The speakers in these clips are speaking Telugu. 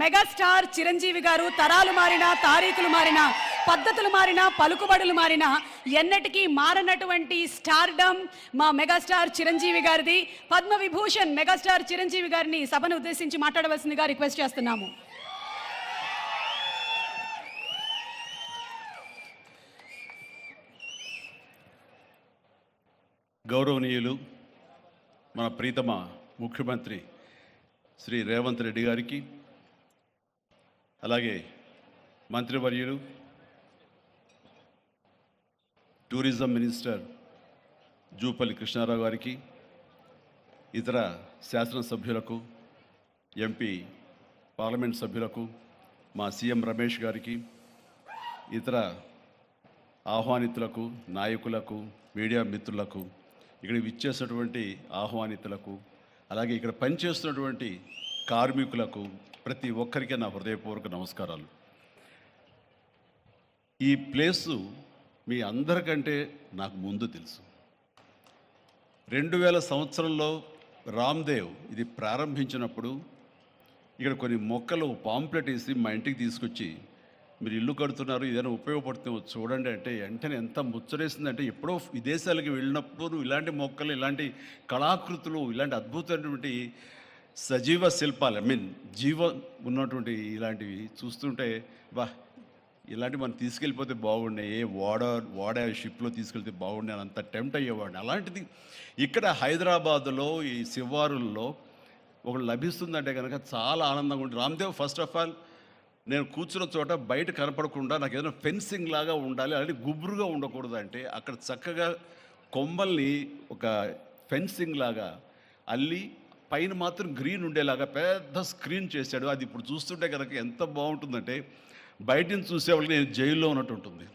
మెగాస్టార్ చిరంజీవి గారు తరాలు మారినా, తారీఖులు మారినా, పద్ధతులు మారినా, పలుకుబడులు మారినా ఎన్నటికీ మారనటువంటి స్టార్డమ్ మా మెగాస్టార్ చిరంజీవి గారిది. పద్మవిభూషణ్ మెగాస్టార్ చిరంజీవి గారిని సభను ఉద్దేశించి మాట్లాడవలసిందిగా రిక్వెస్ట్ చేస్తున్నాము. గౌరవనీయులు మన ప్రీతమ ముఖ్యమంత్రి శ్రీ రేవంత్ రెడ్డి గారికి, అలాగే మంత్రివర్యులు టూరిజం మినిస్టర్ జూపల్లి కృష్ణారావు గారికి, ఇతర శాసనసభ్యులకు, ఎంపీ పార్లమెంట్ సభ్యులకు, మా సీఎం రమేష్ గారికి, ఇతర ఆహ్వానితులకు, నాయకులకు, మీడియా మిత్రులకు, ఇక్కడ విచ్చేసినటువంటి ఆహ్వానితులకు, అలాగే ఇక్కడ పనిచేస్తున్నటువంటి కార్మికులకు, ప్రతి ఒక్కరికి నా హృదయపూర్వక నమస్కారాలు. ఈ ప్లేసు మీ అందరికంటే నాకు ముందు తెలుసు. 2000 సంవత్సరంలో రామ్దేవ్ ఇది ప్రారంభించినప్పుడు ఇక్కడ కొన్ని మొక్కలు పాంప్లెట్ వేసి మా ఇంటికి తీసుకొచ్చి, మీరు ఇల్లు కడుతున్నారు, ఏదైనా ఉపయోగపడుతుందో చూడండి అంటే వెంటనే ఎంత ముచ్చటేసిందంటే, ఎప్పుడో విదేశాలకు వెళ్ళినప్పుడు ఇలాంటి మొక్కలు, ఇలాంటి కళాకృతులు, ఇలాంటి అద్భుతమైనటువంటి సజీవ శిల్పాలు, జీవం ఉన్నటువంటి ఇలాంటివి చూస్తుంటే బా ఇలాంటివి మనం తీసుకెళ్ళిపోతే బాగుండే, వాడ షిప్లో తీసుకెళ్తే బాగుండే అని అంత టెంప్ట్ అయ్యేవాడిని. అలాంటిది ఇక్కడ హైదరాబాదులో ఈ శివారుల్లో ఒకటి లభిస్తుందంటే కనుక చాలా ఆనందంగా ఉంటుంది. రామ్దేవ్ ఫస్ట్ ఆఫ్ ఆల్ నేను కూర్చున్న చోట బయట కనపడకుండా నాకు ఏదైనా ఫెన్సింగ్ లాగా ఉండాలి, అలాంటి గుబురుగా ఉండకూడదు అంటే అక్కడ చక్కగా కొమ్మల్ని ఒక ఫెన్సింగ్ లాగా అల్లి పైన మాత్రం గ్రీన్ ఉండేలాగా పెద్ద స్క్రీన్ చేశాడు. అది ఇప్పుడు చూస్తుంటే కనుక ఎంత బాగుంటుందంటే బయట నుంచి చూసేవాళ్ళకి నేను జైల్లో ఉన్నట్టు ఉంటుంది,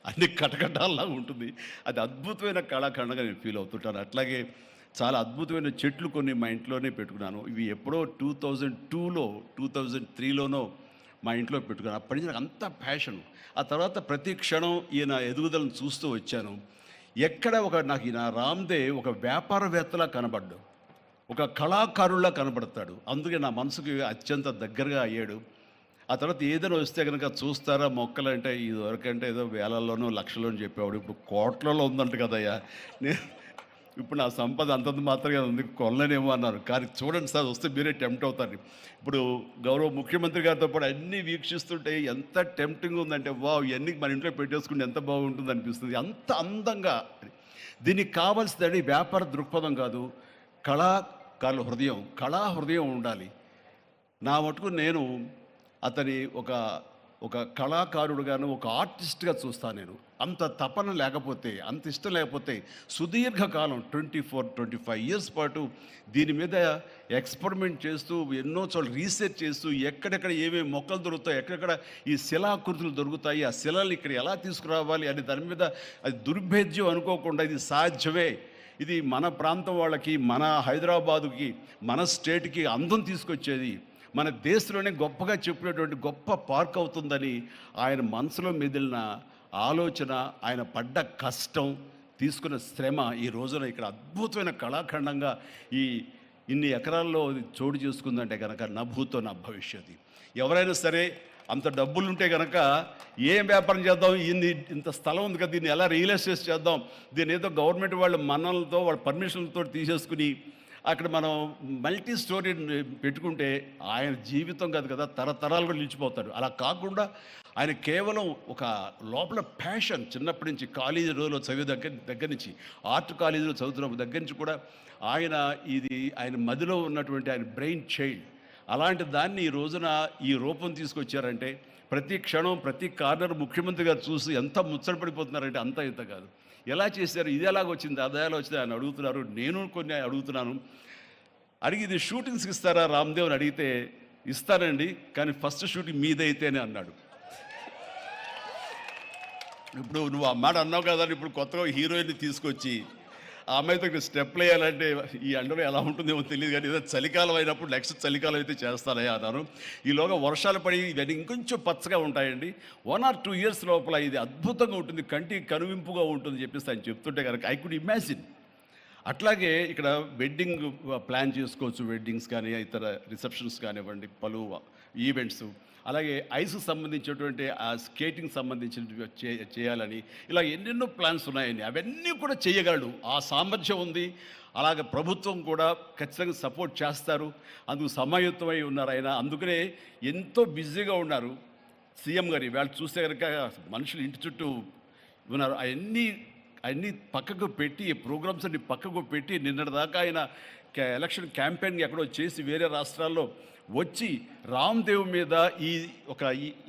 అన్ని కటకటాల్లాగా ఉంటుంది. అది అద్భుతమైన కళాఖండగా నేను ఫీల్ అవుతుంటాను. అట్లాగే చాలా అద్భుతమైన చెట్లు కొన్ని మా ఇంట్లోనే పెట్టుకున్నాను. ఇవి ఎప్పుడో 2002లో 2003లోనో మా ఇంట్లో పెట్టుకున్నాను. అప్పటి నుంచి నాకు అంత ప్యాషన్. ఆ తర్వాత ప్రతి క్షణం ఈయన ఎదుగుదలను చూస్తూ వచ్చాను. ఎక్కడ నాకు ఈయన రామ్దేవ్ ఒక వ్యాపారవేత్తలా కనబడ్డాడు, ఒక కళాకారుల్లా కనబడతాడు. అందుకే నా మనసుకి అత్యంత దగ్గరగా అయ్యాడు. ఆ తర్వాత ఏదైనా వస్తే కనుక చూస్తారా మొక్కలు అంటే, ఇదివరకంటే ఏదో వేలల్లోనో లక్షల్లోనూ చెప్పేవాడు, ఇప్పుడు కోట్లలో ఉందంట కదయ్యా. ఇప్పుడు నా సంపద అంతంత మాత్రమే ఉంది, కొనలేనేమో అన్నారు. కానీ చూడండి సార్, వస్తే మీరే టెంప్ట్ అవుతారు. ఇప్పుడు గౌరవ ముఖ్యమంత్రి గారితో పాటు అన్నీ వీక్షిస్తుంటే ఎంత టెంప్టింగ్ ఉందంటే, వావ్ ఇవన్నీ మన ఇంట్లో పెట్టేసుకుంటే ఎంత బాగుంటుంది అనిపిస్తుంది. అంత అందంగా. దీనికి కావాల్సిందని వ్యాపార దృక్పథం కాదు, కళా హృదయం ఉండాలి. నా మటుకు నేను అతని ఒక కళాకారుడుగాను, ఒక ఆర్టిస్ట్గా చూస్తాను. నేను అంత తపన లేకపోతే, అంత ఇష్టం లేకపోతే సుదీర్ఘకాలం 24-25 ఇయర్స్ పాటు దీని మీద ఎక్స్పెరిమెంట్ చేస్తూ, ఎన్నో చోట్ల రీసెర్చ్ చేస్తూ, ఎక్కడెక్కడ ఏమేమి మొక్కలు దొరుకుతాయి, ఎక్కడెక్కడ ఈ శిలాకృతులు దొరుకుతాయి, ఆ శిలలు ఇక్కడ ఎలా తీసుకురావాలి అని దాని మీద అది దుర్భేద్యం అనుకోకుండా ఇది సాధ్యమే, ఇది మన ప్రాంతం వాళ్ళకి, మన హైదరాబాదుకి, మన స్టేట్కి అందం తీసుకొచ్చేది, మన దేశంలోనే గొప్పగా చెప్పినటువంటి గొప్ప పార్క్ అవుతుందని ఆయన మనసులో మెదిలిన ఆలోచన, ఆయన పడ్డ కష్టం, తీసుకున్న శ్రమ ఈ రోజున ఇక్కడ అద్భుతమైన కళాఖండంగా ఇన్ని ఎకరాల్లో చోటు చేసుకుందంటే కనుక నభూతో నా భవిష్యత్. ఎవరైనా సరే అంత డబ్బులు ఉంటే కనుక ఏం వ్యాపారం చేద్దాం, ఇంత స్థలం ఉంది కదా, దీన్ని ఎలా రియల్ ఎస్టేట్ చేద్దాం, దీన్ని ఏదో గవర్నమెంట్ వాళ్ళ మన్నలతో వాళ్ళ పర్మిషన్లతో తీసేసుకుని అక్కడ మనం మల్టీ స్టోరీ పెట్టుకుంటే ఆయన జీవితం కాదు కదా, తరతరాలు కూడా నిలిచిపోతాడు. అలా కాకుండా ఆయన కేవలం ఒక లోపల ప్యాషన్, చిన్నప్పటి నుంచి కాలేజీ రోజులో చదివే దగ్గర నుంచి, ఆర్ట్ కాలేజీలో చదువుతున్న దగ్గర నుంచి కూడా ఆయన మదిలో ఉన్నటువంటి ఆయన బ్రెయిన్ చైల్డ్. అలాంటి దాన్ని ఈ రోజున ఈ రూపం తీసుకొచ్చారంటే, ప్రతి క్షణం ప్రతి కార్నర్ ముఖ్యమంత్రి గారు చూసి ఎంత ముచ్చటపడిపోతున్నారంటే అంత ఇంత కాదు. ఎలా చేశారు, ఇది ఎలాగొచ్చింది, అది ఎలా వచ్చింది అని అడుగుతున్నారు. నేను కొన్ని అడుగుతున్నాను. అడిగి ఇది షూటింగ్స్కి ఇస్తారా రామ్దేవ్ అని అడిగితే, ఇస్తానండి కానీ ఫస్ట్ షూటింగ్ మీదైతేనే అన్నాడు. ఇప్పుడు నువ్వు ఆ మాట అన్నావు కదా, ఇప్పుడు కొత్తగా హీరోయిన్ని తీసుకొచ్చి ఆ అమ్మాయితో స్టెప్లు వేయాలంటే ఈ ఎండలో ఎలా ఉంటుందేమో తెలియదు, కానీ ఏదో చలికాలం అయినప్పుడు నెక్స్ట్ చలికాలం అయితే చేస్తానయ్యా అన్నాను. ఈలోగా వర్షాలు పడి ఇవన్నీ ఇంకొంచెం పచ్చగా ఉంటాయండి, 1 or 2 years లోపల ఇది అద్భుతంగా ఉంటుంది, కంటికి కనువింపుగా ఉంటుంది చెప్పేసి ఆయన చెప్తుంటే కనుక ఐ కుడ్ ఇమాజిన్. అట్లాగే ఇక్కడ వెడ్డింగ్ ప్లాన్ చేసుకోవచ్చు, వెడ్డింగ్స్ కానీ ఇతర రిసెప్షన్స్ కానివ్వండి, పలు ఈవెంట్స్, అలాగే ఐస్కి సంబంధించినటువంటి ఆ స్కేటింగ్ సంబంధించినవి చేయాలని, ఇలా ఎన్నెన్నో ప్లాన్స్ ఉన్నాయని, అవన్నీ కూడా చేయగలడు. ఆ సామర్థ్యం ఉంది. అలాగే ప్రభుత్వం కూడా ఖచ్చితంగా సపోర్ట్ చేస్తారు. అందుకు సమాయుత్తమై ఉన్నారు ఆయన. అందుకనే ఎంతో బిజీగా ఉన్నారు సీఎం గారు. ఇవాళ చూస్తే కనుక మనుషులు ఇంటి చుట్టూ ఉన్నారు. అవన్నీ పక్కకు పెట్టి, ప్రోగ్రామ్స్ అన్ని పక్కకు పెట్టి, నిన్నటిదాకా ఆయన ఎలక్షన్ క్యాంపెయిన్ ఎక్కడో చేసి వేరే రాష్ట్రాల్లో వచ్చి రామ్దేవ్ మీద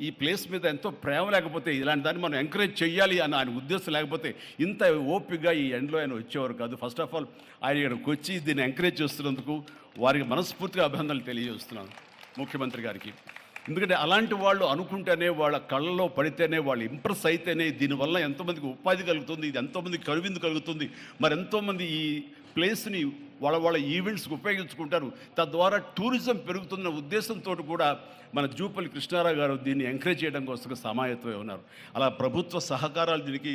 ఈ ప్లేస్ మీద ఎంతో ప్రేమ లేకపోతే, ఇలాంటి దాన్ని మనం ఎంకరేజ్ చేయాలి అని ఆయన ఉద్దేశం లేకపోతే ఇంత ఓపికగా ఈ ఎండ్లో ఆయన వచ్చేవారు కాదు. ఫస్ట్ ఆఫ్ ఆల్ ఆయన ఇక్కడికి వచ్చి దీన్ని ఎంకరేజ్ చేస్తున్నందుకు వారికి మనస్ఫూర్తిగా అభినందనలు తెలియజేస్తున్నాను ముఖ్యమంత్రి గారికి. ఎందుకంటే అలాంటి వాళ్ళు అనుకుంటేనే, వాళ్ళ కళ్ళలో పడితేనే, వాళ్ళు ఇంప్రెస్ అయితేనే దీనివల్ల ఎంతోమందికి ఉపాధి కలుగుతుంది, ఇది ఎంతోమందికి కనువిందు కలుగుతుంది. మరి ఎంతోమంది ఈ ప్లేస్ని వాళ్ళ ఈవెంట్స్కి ఉపయోగించుకుంటారు. తద్వారా టూరిజం పెరుగుతున్న ఉద్దేశంతో కూడా మన జూపల్లి కృష్ణారావు గారు దీన్ని ఎంకరేజ్ చేయడం కోసం సమాయత్తమై ఉన్నారు. అలా ప్రభుత్వ సహకారాలు దీనికి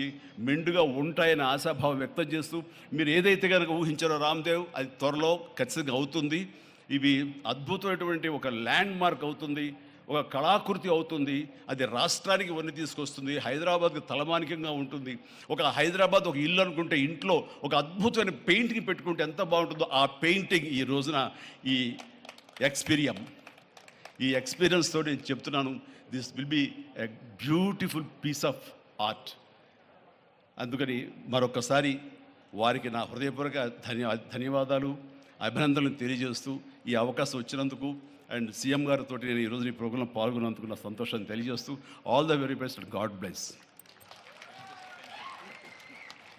మెండుగా ఉంటాయని ఆశాభావం వ్యక్తం చేస్తూ, మీరు ఏదైతే కనుక ఊహించారో రామ్దేవ్, అది త్వరలో ఖచ్చితంగా అవుతుంది. ఇవి అద్భుతమైనటువంటి ఒక ల్యాండ్ మార్క్ అవుతుంది, ఒక కళాకృతి అవుతుంది. అది రాష్ట్రానికి వన్నీ తీసుకొస్తుంది. హైదరాబాద్కి తలమానికంగా ఉంటుంది. ఒక హైదరాబాద్ ఒక ఇల్లు అనుకుంటే, ఇంట్లో ఒక అద్భుతమైన పెయింటింగ్ పెట్టుకుంటే ఎంత బాగుంటుందో, ఆ పెయింటింగ్ ఈ రోజున ఈ ఎక్స్పీరియన్స్తో నేను చెప్తున్నాను, this will be a beautiful piece of art. అందుకని మరొకసారి వారికి నా హృదయపూర్వక ధన్యవాదాలు, అభినందనలు తెలియజేస్తూ, ఈ అవకాశం వచ్చినందుకు అండ్ సీఎం గారితో నేను ఈరోజు ఈ ప్రోగ్రాంలో పాల్గొన్నందుకు నా సంతోషాన్ని తెలియజేస్తూ, all the very best, God bless.